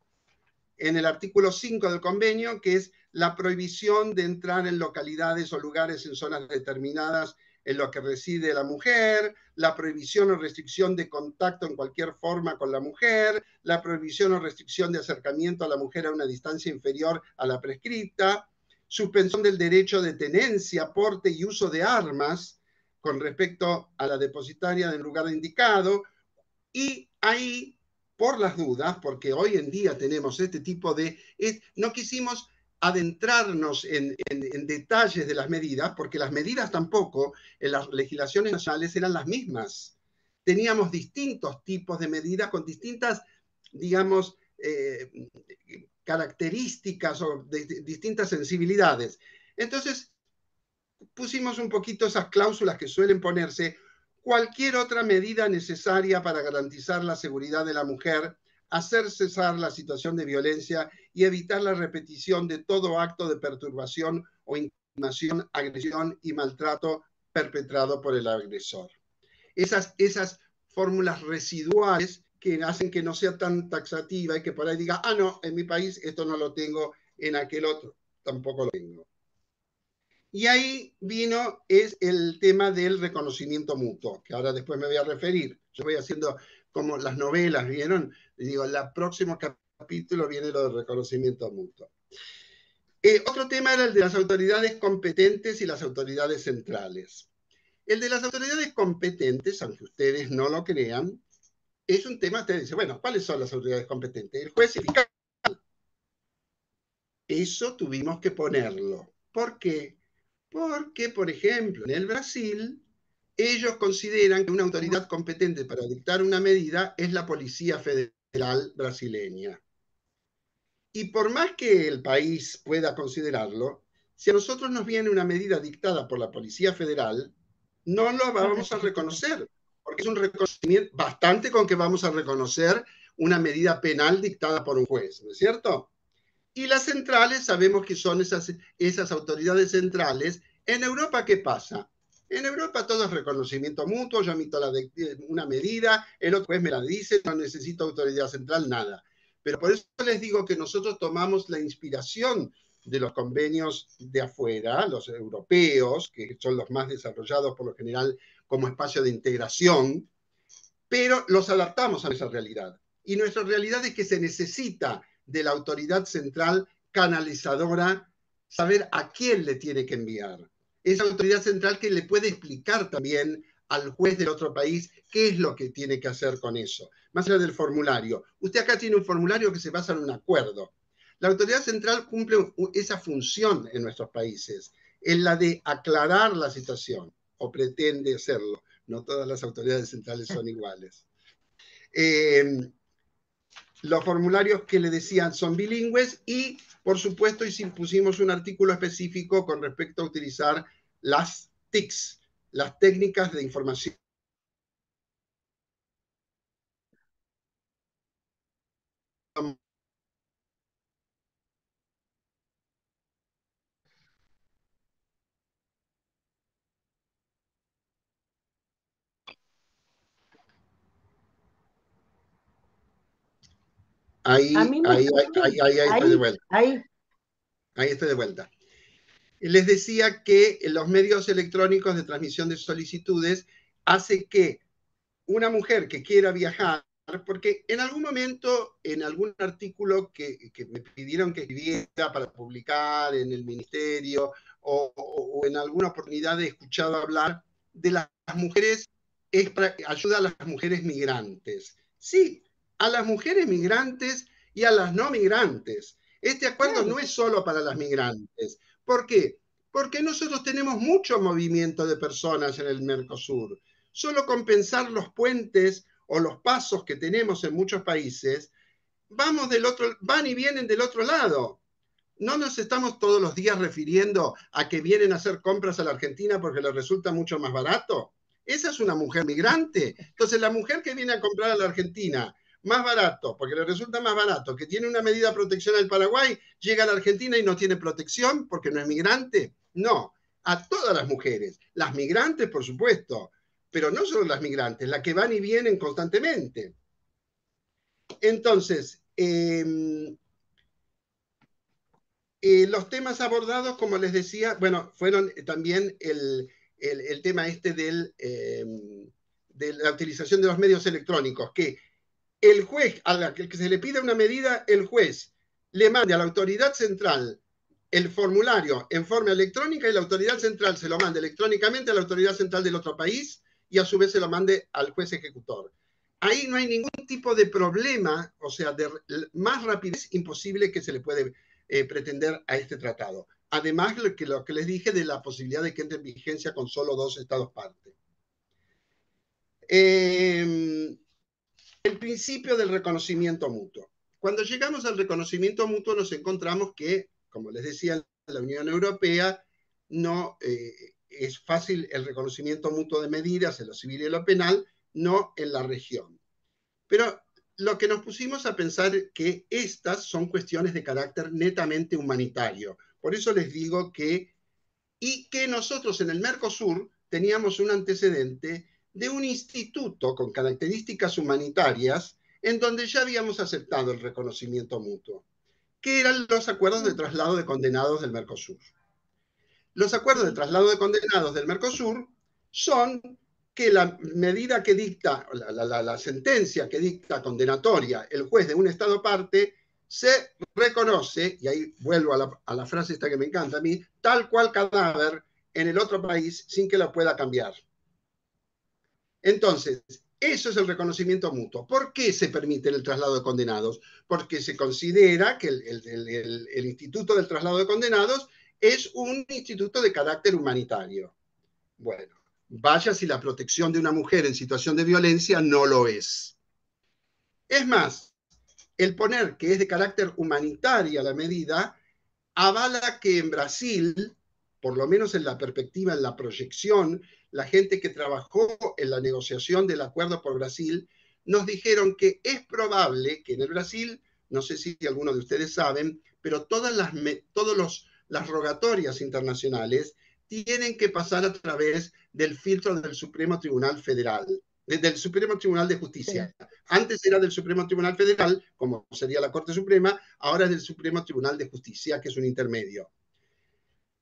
en el artículo 5 del convenio, que es la prohibición de entrar en localidades o lugares en zonas determinadas en lo que reside la mujer, la prohibición o restricción de contacto en cualquier forma con la mujer, la prohibición o restricción de acercamiento a la mujer a una distancia inferior a la prescripta, suspensión del derecho de tenencia, porte y uso de armas con respecto a la depositaria del lugar indicado. Y ahí, por las dudas, porque hoy en día tenemos este tipo de... no quisimos adentrarnos en detalles de las medidas, porque las medidas tampoco en las legislaciones nacionales eran las mismas. Teníamos distintos tipos de medidas con distintas, digamos, características o distintas sensibilidades. Entonces, pusimos un poquito esas cláusulas que suelen ponerse: cualquier otra medida necesaria para garantizar la seguridad de la mujer, hacer cesar la situación de violencia y evitar la repetición de todo acto de perturbación o intimidación, agresión y maltrato perpetrado por el agresor. Esas fórmulas residuales que hacen que no sea tan taxativa y que por ahí diga: ah, no, en mi país esto no lo tengo, en aquel otro tampoco lo tengo. Y ahí es el tema del reconocimiento mutuo, que ahora después me voy a referir. Yo voy haciendo como las novelas, ¿vieron? Digo, el próximo capítulo viene lo del reconocimiento mutuo. Otro tema era el de las autoridades competentes y las autoridades centrales. El de las autoridades competentes, aunque ustedes no lo crean, es un tema. Ustedes dicen, bueno, ¿cuáles son las autoridades competentes? El juez y el fiscal. Eso tuvimos que ponerlo. ¿Por qué? Porque, por ejemplo, en el Brasil, ellos consideran que una autoridad competente para dictar una medida es la Policía Federal brasileña. Y por más que el país pueda considerarlo, si a nosotros nos viene una medida dictada por la Policía Federal, no lo vamos a reconocer, porque es un reconocimiento bastante con que vamos a reconocer una medida penal dictada por un juez, ¿no es cierto? Y las centrales, sabemos que son esas autoridades centrales. En Europa, ¿qué pasa? En Europa todo es reconocimiento mutuo. Yo emito una medida, el otro juez me la dice, no necesito autoridad central, nada. Pero por eso les digo que nosotros tomamos la inspiración de los convenios de afuera, los europeos, que son los más desarrollados por lo general como espacio de integración, pero los adaptamos a nuestra realidad. Y nuestra realidad es que se necesita de la autoridad central canalizadora, saber a quién le tiene que enviar. Esa autoridad central que le puede explicar también al juez del otro país qué es lo que tiene que hacer con eso. Más allá del formulario. Usted acá tiene un formulario que se basa en un acuerdo. La autoridad central cumple esa función en nuestros países, en la de aclarar la situación, o pretende hacerlo. No todas las autoridades centrales son iguales. Los formularios que le decían son bilingües y, por supuesto, pusimos un artículo específico con respecto a utilizar las TICs, las técnicas de información. Ahí estoy de vuelta. Ahí estoy de vuelta. Les decía que los medios electrónicos de transmisión de solicitudes hace que una mujer que quiera viajar, porque en algún momento, en algún artículo que me pidieron que escribiera para publicar en el ministerio, o en alguna oportunidad he escuchado hablar de las mujeres, es para ayuda a las mujeres migrantes. Sí, a las mujeres migrantes y a las no migrantes. Este acuerdo no es solo para las migrantes. ¿Por qué? Porque nosotros tenemos mucho movimiento de personas en el Mercosur. Solo con pensar los puentes o los pasos que tenemos en muchos países, van y vienen del otro lado. No nos estamos todos los días refiriendo a que vienen a hacer compras a la Argentina porque les resulta mucho más barato. Esa es una mujer migrante. Entonces, la mujer que viene a comprar a la Argentina más barato, porque le resulta más barato, que tiene una medida de protección al Paraguay, llega a la Argentina y no tiene protección porque no es migrante. No, a todas las mujeres. Las migrantes, por supuesto, pero no solo las migrantes, las que van y vienen constantemente. Entonces, los temas abordados, como les decía, bueno, fueron también el tema este de la utilización de los medios electrónicos, que el juez, a la que se le pide una medida, el juez le mande a la autoridad central el formulario en forma electrónica y la autoridad central se lo mande electrónicamente a la autoridad central del otro país y a su vez se lo mande al juez ejecutor. Ahí no hay ningún tipo de problema, o sea, de más rapidez imposible que se le puede pretender a este tratado. Además, lo que les dije de la posibilidad de que entre en vigencia con solo 2 estados parte. El principio del reconocimiento mutuo. Cuando llegamos al reconocimiento mutuo nos encontramos que, como les decía, la Unión Europea no es fácil el reconocimiento mutuo de medidas en lo civil y en lo penal, no en la región. Pero lo que nos pusimos a pensar que estas son cuestiones de carácter netamente humanitario. Por eso les digo que nosotros en el Mercosur teníamos un antecedente de un instituto con características humanitarias en donde ya habíamos aceptado el reconocimiento mutuo, que eran los acuerdos de traslado de condenados del Mercosur. Los acuerdos de traslado de condenados del Mercosur son que la medida que dicta, la sentencia que dicta condenatoria el juez de un Estado parte, se reconoce, y ahí vuelvo a la frase esta que me encanta a mí, tal cual cadáver en el otro país sin que la pueda cambiar. Entonces, eso es el reconocimiento mutuo. ¿Por qué se permite el traslado de condenados? Porque se considera que el Instituto del Traslado de Condenados es un instituto de carácter humanitario. Bueno, vaya si la protección de una mujer en situación de violencia no lo es. Es más, el poner que es de carácter humanitaria la medida avala que en Brasil, por lo menos en la perspectiva, en la proyección, la gente que trabajó en la negociación del acuerdo por Brasil, nos dijeron que es probable que en el Brasil, no sé si algunos de ustedes saben, pero todas las rogatorias internacionales tienen que pasar a través del filtro del Supremo Tribunal Federal. del Supremo Tribunal de Justicia. Sí. Antes era del Supremo Tribunal Federal, como sería la Corte Suprema, ahora es del Supremo Tribunal de Justicia, que es un intermedio.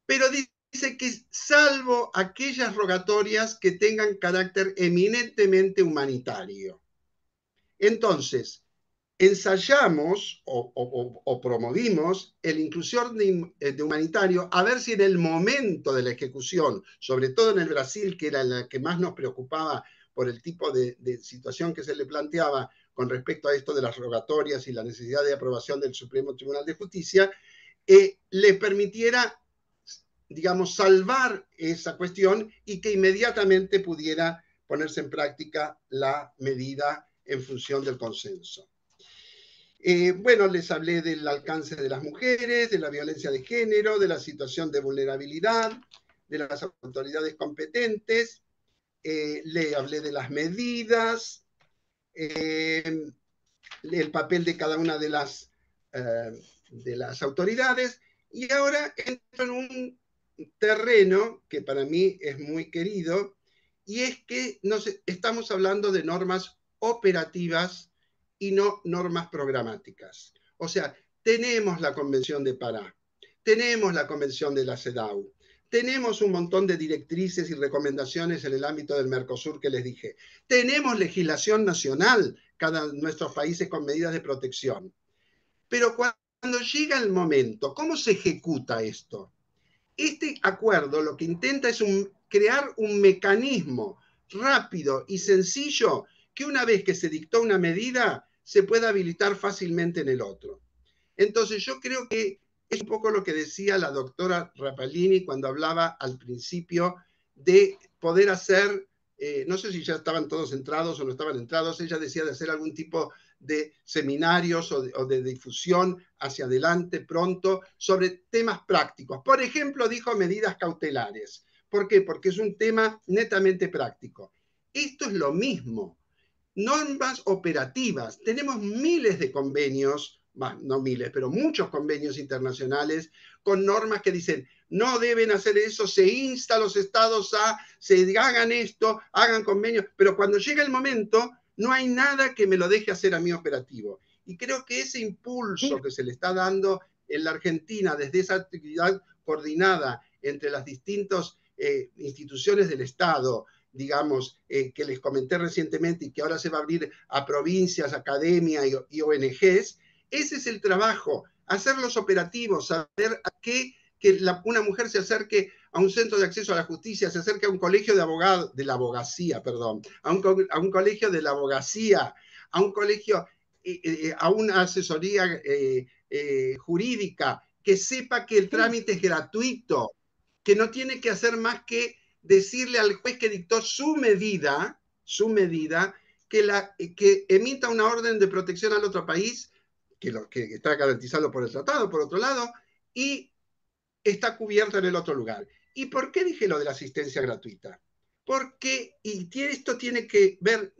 Pero dice que salvo aquellas rogatorias que tengan carácter eminentemente humanitario. Entonces, ensayamos o promovimos la inclusión de humanitario a ver si en el momento de la ejecución, sobre todo en el Brasil, que era la que más nos preocupaba por el tipo de situación que se le planteaba con respecto a esto de las rogatorias y la necesidad de aprobación del Supremo Tribunal de Justicia, le permitiera, digamos, salvar esa cuestión y que inmediatamente pudiera ponerse en práctica la medida en función del consenso. Bueno, les hablé del alcance de las mujeres, de la violencia de género, de la situación de vulnerabilidad, de las autoridades competentes, le hablé de las medidas, el papel de cada una de las autoridades, y ahora entro en un terreno que para mí es muy querido, y es que estamos hablando de normas operativas y no normas programáticas. O sea, tenemos la Convención de Pará, tenemos la Convención de la CEDAW, tenemos un montón de directrices y recomendaciones en el ámbito del Mercosur que les dije. Tenemos legislación nacional, cada nuestros países con medidas de protección. Pero cuando llega el momento, ¿cómo se ejecuta esto? Este acuerdo lo que intenta es crear un mecanismo rápido y sencillo que una vez que se dictó una medida se pueda habilitar fácilmente en el otro. Entonces yo creo que es un poco lo que decía la doctora Rapalini cuando hablaba al principio de poder hacer, no sé si ya estaban todos entrados o no estaban entrados, ella decía de hacer algún tipo de seminarios o de difusión hacia adelante pronto sobre temas prácticos. Por ejemplo, dijo medidas cautelares. ¿Por qué? Porque es un tema netamente práctico. Esto es lo mismo. Normas operativas. Tenemos miles de convenios, no miles, pero muchos convenios internacionales con normas que dicen no deben hacer eso, se insta a los estados a se hagan esto, hagan convenios, pero cuando llega el momento no hay nada que me lo deje hacer a mí operativo. Y creo que ese impulso que se le está dando en la Argentina desde esa actividad coordinada entre las distintas instituciones del Estado, digamos, que les comenté recientemente y que ahora se va a abrir a provincias, academia y ONGs, ese es el trabajo, hacerlos operativos, saber que una mujer se acerque a un centro de acceso a la justicia, se acerque a un colegio de abogados, de la abogacía, perdón, a un colegio de la abogacía, a un colegio, a una asesoría jurídica, que sepa que el trámite es gratuito, que no tiene que hacer más que decirle al juez que dictó su medida, que emita una orden de protección al otro país, que está garantizado por el tratado, por otro lado, y está cubierto en el otro lugar. ¿Y por qué dije lo de la asistencia gratuita? Porque, esto tiene que ver,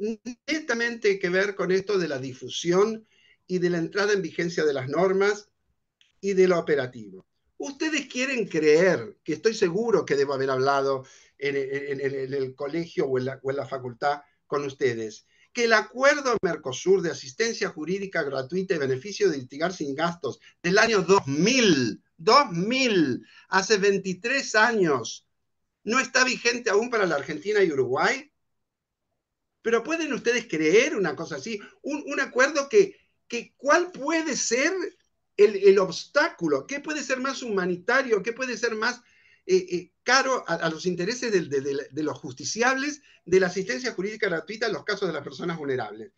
netamente que ver con esto de la difusión y de la entrada en vigencia de las normas y de lo operativo. Ustedes quieren creer, que estoy seguro que debo haber hablado en el colegio o en la facultad con ustedes, que el acuerdo Mercosur de asistencia jurídica gratuita y beneficio de litigar sin gastos del año 2000, hace 23 años, no está vigente aún para la Argentina y Uruguay. Pero ¿pueden ustedes creer una cosa así? Un acuerdo que ¿cuál puede ser el obstáculo? ¿Qué puede ser más humanitario? ¿Qué puede ser más caro a los intereses de los justiciables de la asistencia jurídica gratuita en los casos de las personas vulnerables?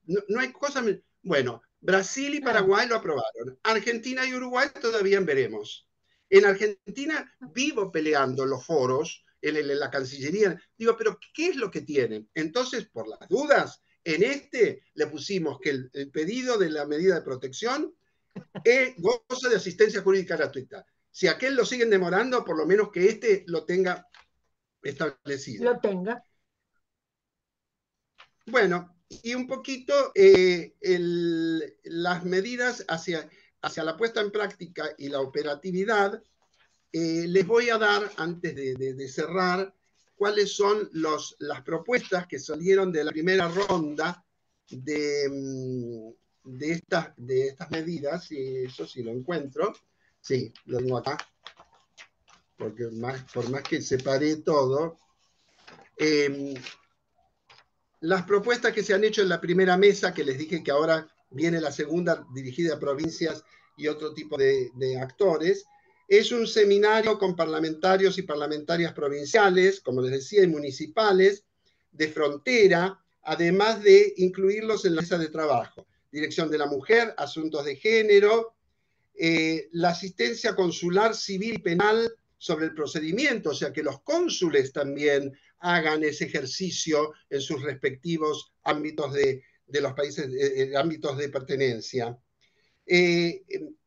No hay cosa... Bueno, Brasil y Paraguay lo aprobaron. Argentina y Uruguay todavía veremos. En Argentina vivo peleando los foros, en la Cancillería. Digo, pero ¿qué es lo que tienen? Entonces, por las dudas, en le pusimos que el pedido de la medida de protección goza de asistencia jurídica gratuita. Si aquel lo siguen demorando, por lo menos que lo tenga establecido. Lo tenga. Bueno, y un poquito las medidas hacia la puesta en práctica y la operatividad, les voy a dar, antes de cerrar, cuáles son las propuestas que salieron de la primera ronda de estas medidas, y eso sí lo encuentro. Sí, lo tengo acá, porque por más que separé todo, las propuestas que se han hecho en la primera mesa, que les dije que ahora viene la segunda dirigida a provincias y otro tipo de actores, es un seminario con parlamentarios y parlamentarias provinciales, como les decía, y municipales, de frontera, además de incluirlos en la mesa de trabajo. Dirección de la Mujer, Asuntos de Género, la asistencia consular civil y penal sobre el procedimiento, o sea, que los cónsules también hagan ese ejercicio en sus respectivos ámbitos de los países, ámbitos de pertenencia.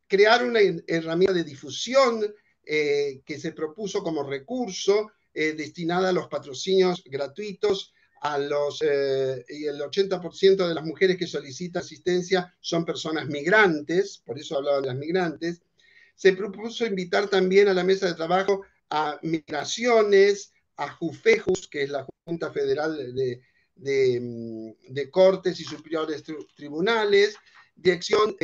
Crear una herramienta de difusión que se propuso como recurso destinada a los patrocinios gratuitos y el 80% de las mujeres que solicitan asistencia son personas migrantes, por eso hablaba de las migrantes. Se propuso invitar también a la mesa de trabajo a migraciones, a JUFEJUS, que es la Junta Federal de Cortes y Superiores Tribunales, detección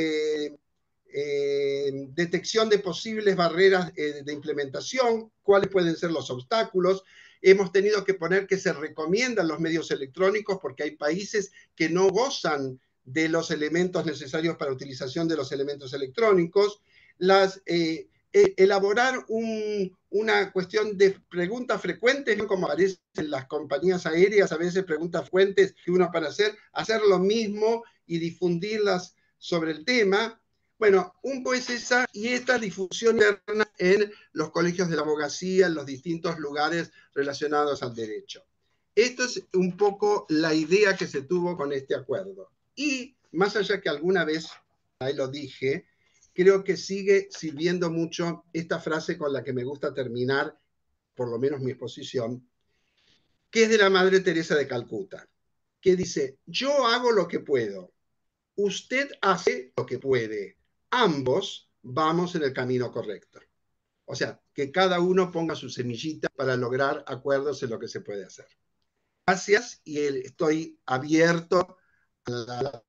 de posibles barreras de implementación, cuáles pueden ser los obstáculos. Hemos tenido que poner que se recomiendan los medios electrónicos porque hay países que no gozan de los elementos necesarios para utilización de los elementos electrónicos. Elaborar una cuestión de preguntas frecuentes, ¿no? Como aparecen en las compañías aéreas, a veces preguntas frecuentes que uno para hacer lo mismo y difundirlas sobre el tema. Bueno, un poco es esa y esta difusión interna en los colegios de la abogacía, en los distintos lugares relacionados al derecho. Esto es un poco la idea que se tuvo con este acuerdo. Y más allá que alguna vez, ahí lo dije, creo que sigue sirviendo mucho esta frase con la que me gusta terminar, por lo menos mi exposición, que es de la Madre Teresa de Calcuta, que dice, yo hago lo que puedo, usted hace lo que puede, ambos vamos en el camino correcto. O sea, que cada uno ponga su semillita para lograr acuerdos en lo que se puede hacer. Gracias y estoy abierto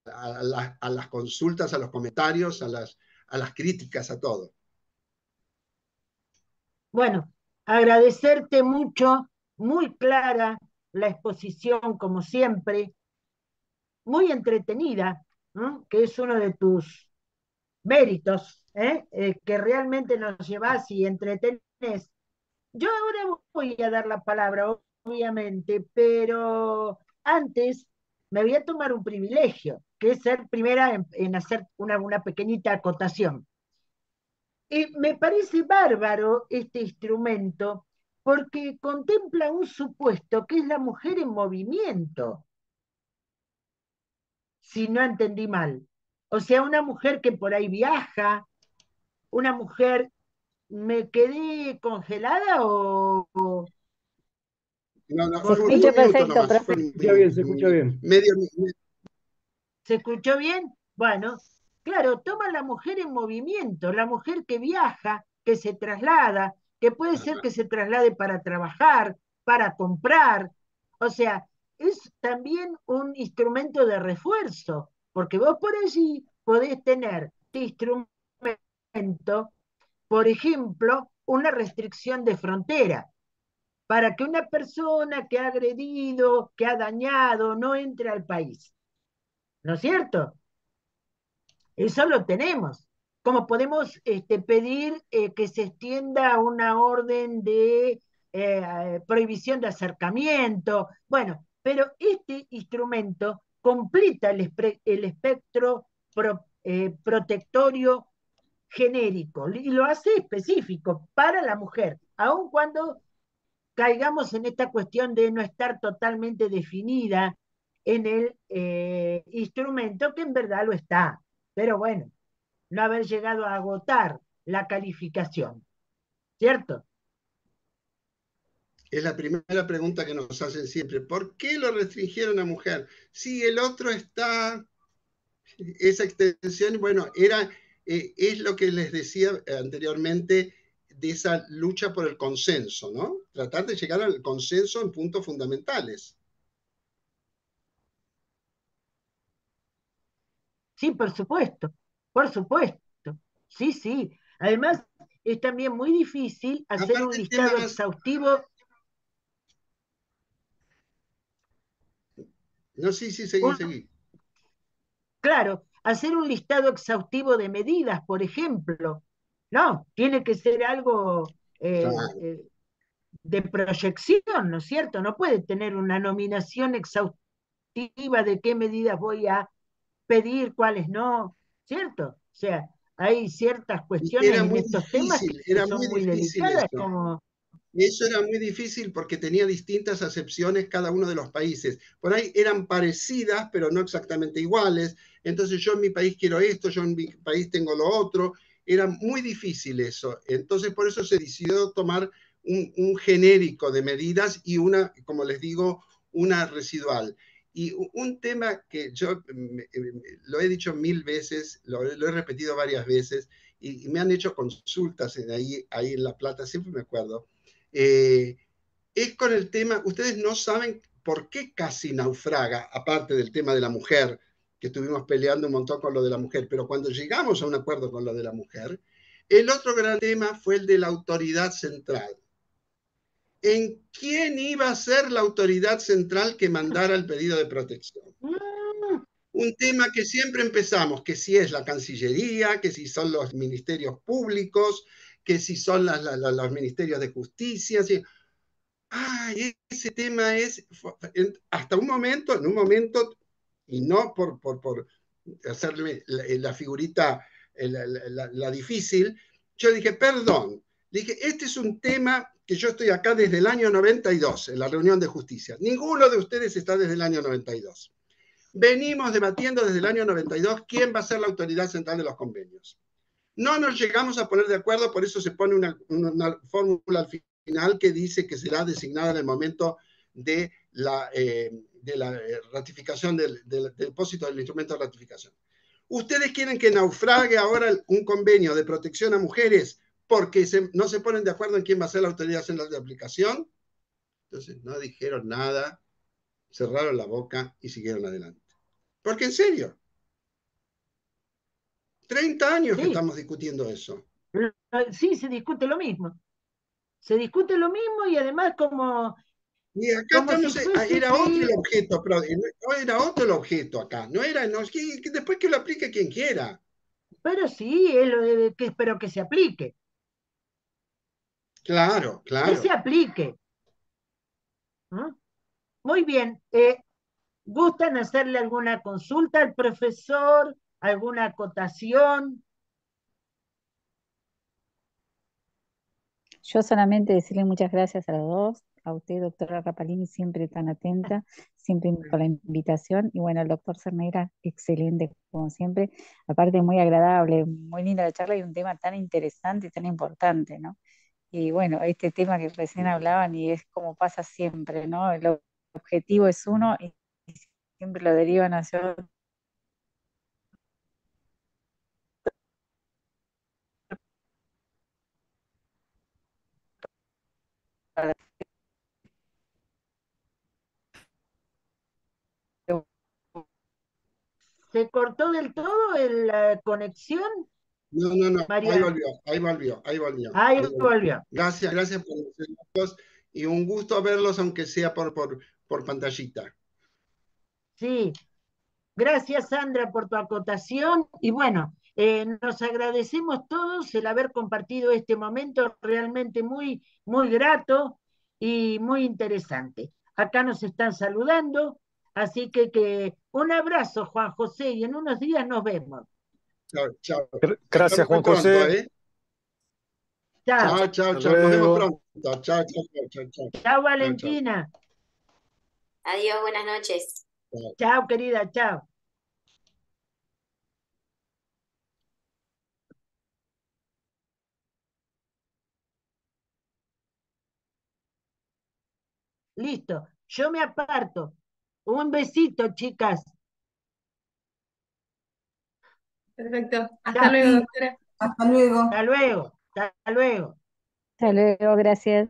a las consultas, a los comentarios, a las críticas, a todo. Bueno, agradecerte mucho, muy clara la exposición, como siempre, muy entretenida, ¿no? Que es uno de tus méritos, que realmente nos llevas y entretenés. Yo ahora voy a dar la palabra, obviamente, pero antes me voy a tomar un privilegio, que es ser primera en hacer una pequeñita acotación. Me parece bárbaro este instrumento porque contempla un supuesto que es la mujer en movimiento, si no entendí mal. O sea, una mujer que por ahí viaja, una mujer, ¿me quedé congelada o No, no, Se volví? fue escucha un minuto perfecto, nomás, profe. fue Se escucha bien, se escucha bien. medio. ¿Se escuchó bien? Bueno, claro, toma la mujer en movimiento, la mujer que viaja, que se traslada, que puede ser que se traslade para trabajar, para comprar. O sea, es también un instrumento de refuerzo, porque vos por allí podés tener este instrumento, por ejemplo, una restricción de frontera, para que una persona que ha agredido, que ha dañado, no entre al país. ¿No es cierto? Eso lo tenemos. Como podemos pedir que se extienda una orden de prohibición de acercamiento. Bueno, pero este instrumento completa el espectro protectorio genérico y lo hace específico para la mujer, aun cuando caigamos en esta cuestión de no estar totalmente definida en el instrumento, que en verdad lo está. Pero bueno, no haber llegado a agotar la calificación, ¿cierto? Es la primera pregunta que nos hacen siempre. ¿Por qué lo restringieron a mujer? Si el otro está, esa extensión, bueno, es lo que les decía anteriormente de esa lucha por el consenso, ¿no? Tratar de llegar al consenso en puntos fundamentales. Sí, por supuesto. Sí, sí. Además, es también muy difícil hacer un Aparte, el tema listado más... exhaustivo. No, sí, sí, seguí, un- seguí. claro, hacer un listado exhaustivo de medidas, por ejemplo. No, tiene que ser algo Claro. de proyección, ¿no es cierto? No puede tener una nominación exhaustiva de qué medidas voy a pedir, cuáles no, ¿cierto? O sea, hay ciertas Y cuestiones en estos temas que era muy son muy difícil delicadas, eso. como, Y eso era muy difícil porque tenía distintas acepciones cada uno de los países. Por ahí eran parecidas, pero no exactamente iguales. Entonces yo en mi país quiero esto, yo en mi país tengo lo otro. Era muy difícil eso. Entonces por eso se decidió tomar un genérico de medidas y una, como les digo, una residual. Y un tema que yo lo he dicho mil veces, lo he repetido varias veces, y me han hecho consultas ahí en La Plata, siempre me acuerdo, eh, es con el tema, ustedes no saben por qué casi naufraga, aparte del tema de la mujer, que estuvimos peleando un montón con lo de la mujer, pero cuando llegamos a un acuerdo con lo de la mujer, el otro gran tema fue el de la autoridad central. ¿En quién iba a ser la autoridad central que mandara el pedido de protección? mm, Un tema que siempre empezamos, que si es la Cancillería, que si son los ministerios públicos, que si son los ministerios de justicia. Si... Ay, ese tema es, hasta un momento, en un momento, y no por hacerle la figurita la difícil, yo dije, perdón, dije, este es un tema que yo estoy acá desde el año 92, en la reunión de justicia. Ninguno de ustedes está desde el año 92. Venimos debatiendo desde el año 92 quién va a ser la autoridad central de los convenios. No nos llegamos a poner de acuerdo, por eso se pone una fórmula al final que dice que será designada en el momento de la ratificación del depósito del instrumento de ratificación. ¿Ustedes quieren que naufrague ahora un convenio de protección a mujeres porque no se ponen de acuerdo en quién va a ser la autoridad central de aplicación? Entonces no dijeron nada, cerraron la boca y siguieron adelante. Porque en serio, 30 años que sí, estamos discutiendo eso. sí, se discute lo mismo. Se discute lo mismo y además Y acá como si estamos, fuese, era otro el objeto, pero no era otro el objeto acá, no era, no, que después que lo aplique quien quiera. pero sí, es lo de que espero Claro, que se claro. aplique. ¿No? Muy bien, ¿gustan hacerle alguna consulta al profesor, alguna acotación? Yo solamente decirle muchas gracias a los dos, a usted, doctora Rapalini, siempre tan atenta, siempre por la invitación, y bueno, al doctor Cerneira, excelente como siempre, aparte muy agradable, muy linda la charla y un tema tan interesante y tan importante, ¿no? Y bueno, este tema que recién hablaban y es como pasa siempre, ¿no? El objetivo es uno y siempre lo derivan hacia otro. ¿Se cortó del todo la conexión, No, no, no, ahí María? volvió, ahí volvió, ahí volvió, Ahí ahí volvió. volvió. Gracias, gracias por los saludos y un gusto verlos, aunque sea por pantallita. Sí, gracias Sandra por tu acotación y bueno, nos agradecemos todos el haber compartido este momento realmente muy, muy grato y muy interesante. Acá nos están saludando, así que un abrazo Juan José y en unos días nos vemos. Chao, chao. Hasta Gracias, muy Juan pronto, José. ¿eh? Chao, Chao, chao, Hasta chao. Nos vemos luego. pronto. Chao, chao, chao, chao, chao. chao Chao, chao. Valentina, Adiós, buenas noches. Chao. chao querida, chao. Listo, yo me aparto. Un besito, chicas. Perfecto. Hasta Chao, luego, Sí, doctora. hasta luego. hasta luego, hasta luego. Hasta luego, gracias.